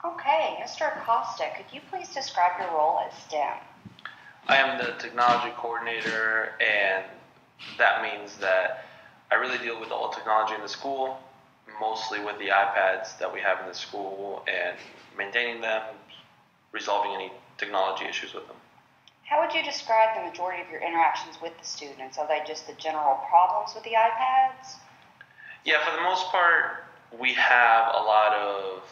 Okay, Mr. Acosta, could you please describe your role at STEM? I am the technology coordinator, and that means that I really deal with all technology in the school, mostly with the iPads that we have in the school and maintaining them, resolving any technology issues with them. How would you describe the majority of your interactions with the students? Are they just the general problems with the iPads? Yeah, for the most part, we have a lot of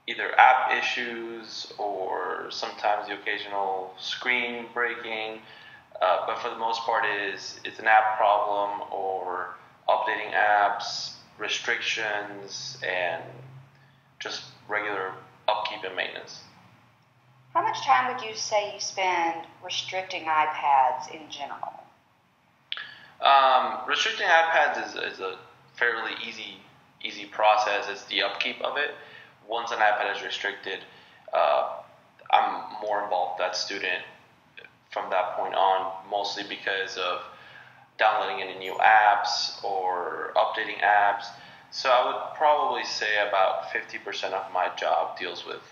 either app issues or sometimes the occasional screen breaking, but for the most part it's an app problem or updating apps, restrictions, and just regular upkeep and maintenance. How much time would you say you spend restricting iPads in general? Restricting iPads is a fairly easy process. It's the upkeep of it. Once an iPad is restricted, I'm more involved with that student from that point on, mostly because of downloading any new apps or updating apps. So I would probably say about 50% of my job deals with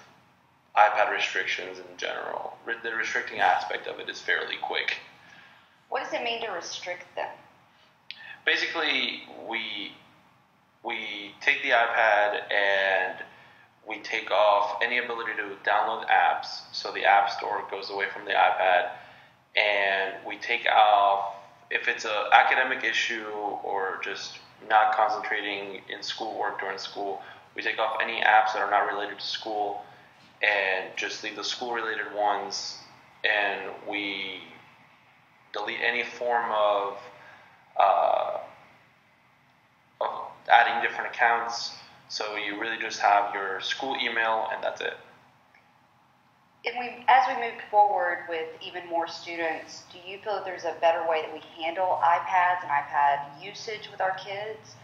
iPad restrictions in general. The restricting aspect of it is fairly quick. What does it mean to restrict them? Basically, we take the iPad and we take off any ability to download apps, so the App Store goes away from the iPad, and we take off, if it's an academic issue or just not concentrating in schoolwork during school, we take off any apps that are not related to school and just leave the school-related ones, and we delete any form of adding different accounts. So you really just have your school email, and that's it. As we move forward with even more students, do you feel that there's a better way that we handle iPads and iPad usage with our kids?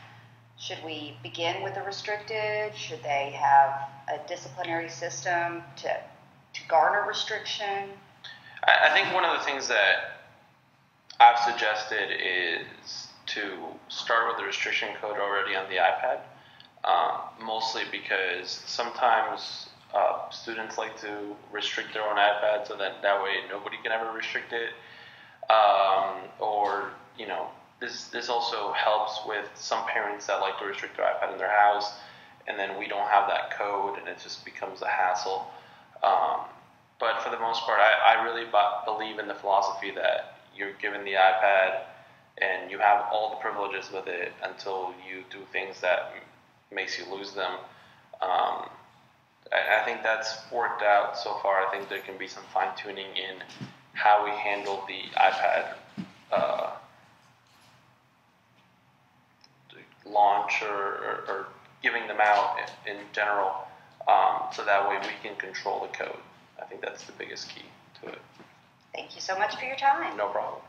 Should we begin with the restricted? Should they have a disciplinary system to garner restriction? I think one of the things that I've suggested is to start with the restriction code already on the iPad. Mostly because sometimes students like to restrict their own iPad so that way nobody can ever restrict it. Or, this also helps with some parents that like to restrict their iPad in their house, and then we don't have that code and it just becomes a hassle. But for the most part, I really believe in the philosophy that you're given the iPad and you have all the privileges with it until you do things that makes you lose them. I think that's worked out so far. I think there can be some fine-tuning in how we handle the iPad launch or giving them out in general, so that way we can control the code. I think that's the biggest key to it. Thank you so much for your time. No problem.